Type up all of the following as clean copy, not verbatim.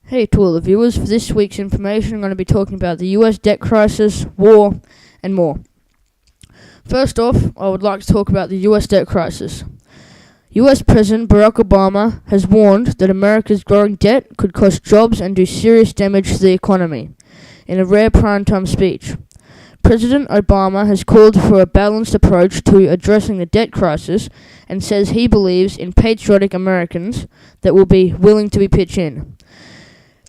Hey to all the viewers, for this week's information I'm going to be talking about the US debt crisis, war, and more. First off, I would like to talk about the US debt crisis. US President Barack Obama has warned that America's growing debt could cost jobs and do serious damage to the economy. In a rare primetime speech, President Obama has called for a balanced approach to addressing the debt crisis and says he believes in patriotic Americans that will be willing to pitch in.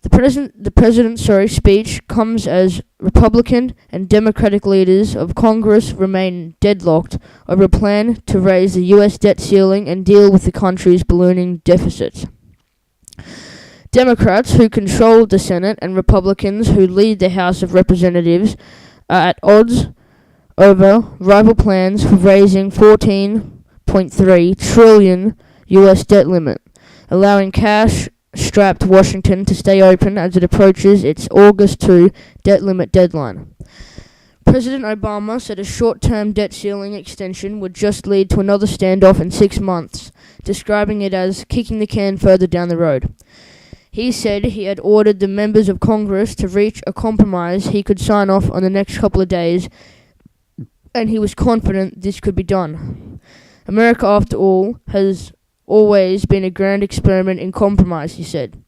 The president's speech comes as Republican and Democratic leaders of Congress remain deadlocked over a plan to raise the U.S. debt ceiling and deal with the country's ballooning deficits. Democrats, who control the Senate, and Republicans, who lead the House of Representatives, are at odds over rival plans for raising $14.3 trillion U.S. debt limit, allowing cash-strapped Washington to stay open as it approaches its August 2 debt limit deadline. President Obama said a short-term debt ceiling extension would just lead to another standoff in 6 months, describing it as kicking the can further down the road. He said he had ordered the members of Congress to reach a compromise he could sign off on the next couple of days, and he was confident this could be done. America, after all, has always been a grand experiment in compromise, he said.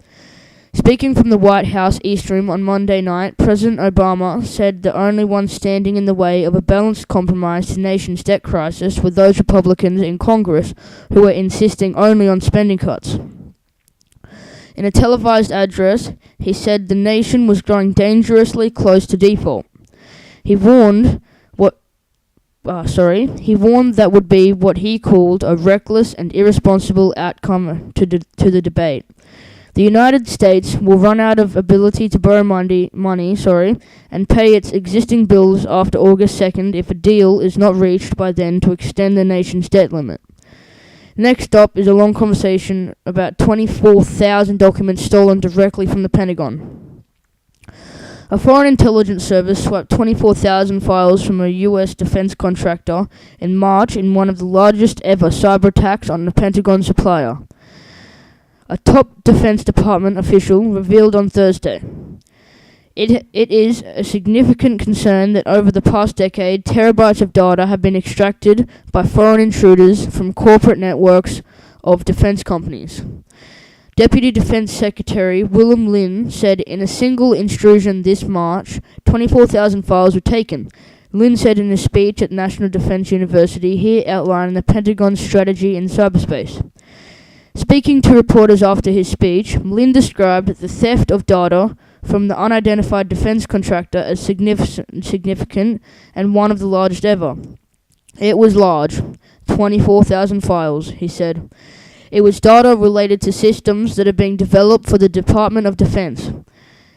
Speaking from the White House East Room on Monday night, President Obama said the only ones standing in the way of a balanced compromise to the nation's debt crisis were those Republicans in Congress who were insisting only on spending cuts. In a televised address, he said the nation was growing dangerously close to default. He warned that would be what he called a reckless and irresponsible outcome to the debate. The United States will run out of ability to borrow money, and pay its existing bills after August 2nd if a deal is not reached by then to extend the nation's debt limit. Next up is a long conversation about 24,000 documents stolen directly from the Pentagon. A foreign intelligence service swept 24,000 files from a U.S. defense contractor in March in one of the largest ever cyber attacks on the Pentagon supplier. A top Defense Department official revealed on Thursday. It is a significant concern that over the past decade, terabytes of data have been extracted by foreign intruders from corporate networks of defense companies. Deputy Defense Secretary William Lynn said in a single intrusion this March, 24,000 files were taken. Lynn said in a speech at National Defense University he outlined the Pentagon's strategy in cyberspace. Speaking to reporters after his speech, Lynn described the theft of data from the unidentified defense contractor as significant and one of the largest ever. It was large, 24,000 files, he said. It was data related to systems that are being developed for the Department of Defense.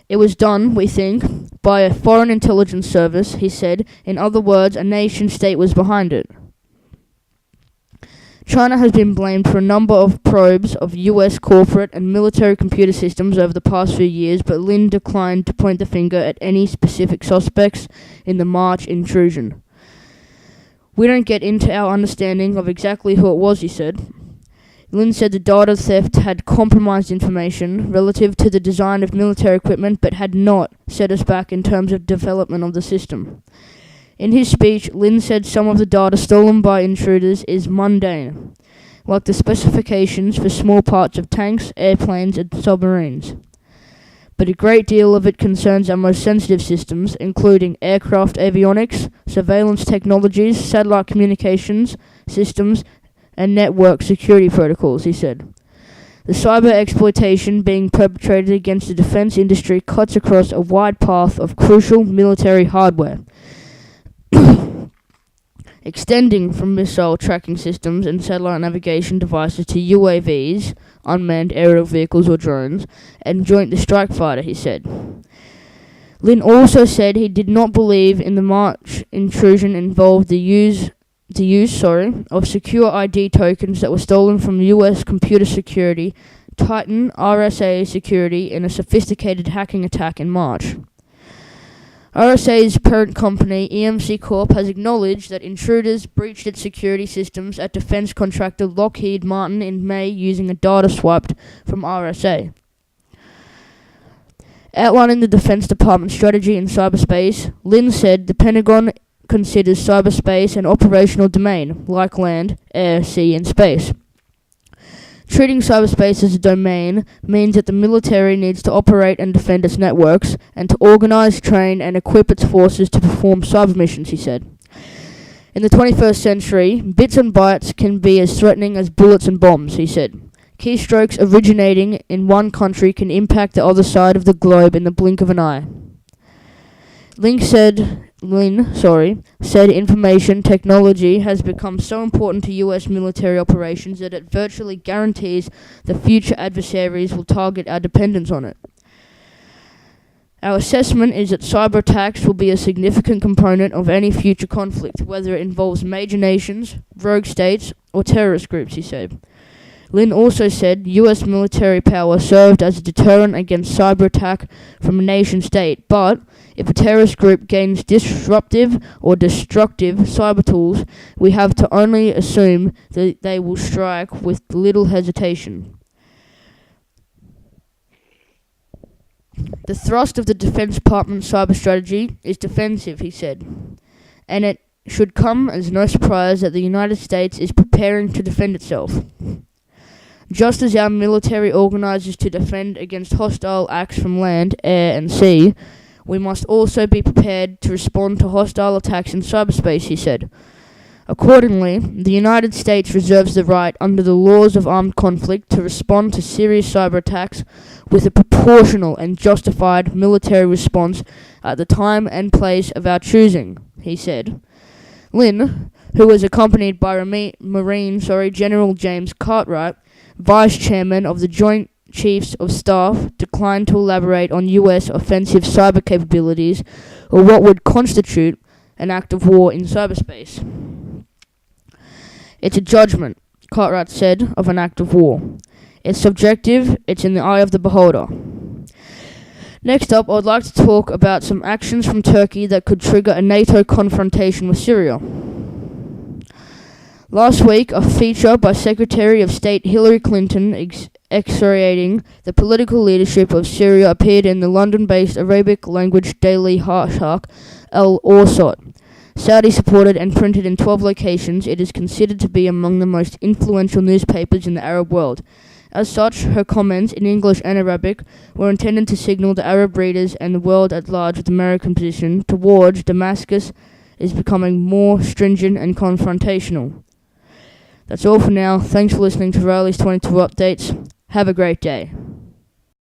It was done, we think, by a foreign intelligence service, he said. In other words, a nation state was behind it. China has been blamed for a number of probes of U.S. corporate and military computer systems over the past few years, but Lin declined to point the finger at any specific suspects in the March intrusion. We don't get into our understanding of exactly who it was, he said. Lin said the data theft had compromised information relative to the design of military equipment, but had not set us back in terms of development of the system. In his speech, Lin said some of the data stolen by intruders is mundane, like the specifications for small parts of tanks, airplanes, and submarines. But a great deal of it concerns our most sensitive systems, including aircraft avionics, surveillance technologies, satellite communications systems, and network security protocols, he said. The cyber exploitation being perpetrated against the defense industry cuts across a wide path of crucial military hardware, extending from missile tracking systems and satellite navigation devices to UAVs, unmanned aerial vehicles or drones, and joint strike fighter, he said. Lin also said he did not believe in the March intrusion involved the use of secure ID tokens that were stolen from U.S. computer security, Titan RSA Security, in a sophisticated hacking attack in March. RSA's parent company, EMC Corp, has acknowledged that intruders breached its security systems at defense contractor Lockheed Martin in May using a data swiped from RSA. Outlining the Defense Department's strategy in cyberspace, Lin said the Pentagon considers cyberspace an operational domain, like land, air, sea, and space. Treating cyberspace as a domain means that the military needs to operate and defend its networks, and to organize, train, and equip its forces to perform cyber missions, he said. In the 21st century, bits and bytes can be as threatening as bullets and bombs, he said. Keystrokes originating in one country can impact the other side of the globe in the blink of an eye. Lin said information technology has become so important to U.S. military operations that it virtually guarantees the future adversaries will target our dependence on it. Our assessment is that cyber attacks will be a significant component of any future conflict, whether it involves major nations, rogue states, or terrorist groups, he said. Lin also said U.S. military power served as a deterrent against cyber attack from a nation-state, but if a terrorist group gains disruptive or destructive cyber tools, we have to only assume that they will strike with little hesitation. The thrust of the Defense Department's cyber strategy is defensive, he said, and it should come as no surprise that the United States is preparing to defend itself. Just as our military organizes to defend against hostile acts from land, air, and sea, we must also be prepared to respond to hostile attacks in cyberspace, he said. Accordingly, the United States reserves the right under the laws of armed conflict to respond to serious cyber attacks with a proportional and justified military response at the time and place of our choosing, he said. Lin, who was accompanied by Marine General James Cartwright, Vice Chairman of the Joint Chiefs of Staff, declined to elaborate on U.S. offensive cyber capabilities or what would constitute an act of war in cyberspace. It's a judgment, Cartwright said, of an act of war. It's subjective, it's in the eye of the beholder. Next up, I'd like to talk about some actions from Turkey that could trigger a NATO confrontation with Syria. Last week, a feature by Secretary of State Hillary Clinton excoriating the political leadership of Syria appeared in the London-based Arabic-language daily Hashak al-Awsat. Saudi-supported and printed in 12 locations, it is considered to be among the most influential newspapers in the Arab world. As such, her comments in English and Arabic were intended to signal the Arab readers and the world at large that the American position towards Damascus is becoming more stringent and confrontational. That's all for now. Thanks for listening to Riley's 22 Updates. Have a great day.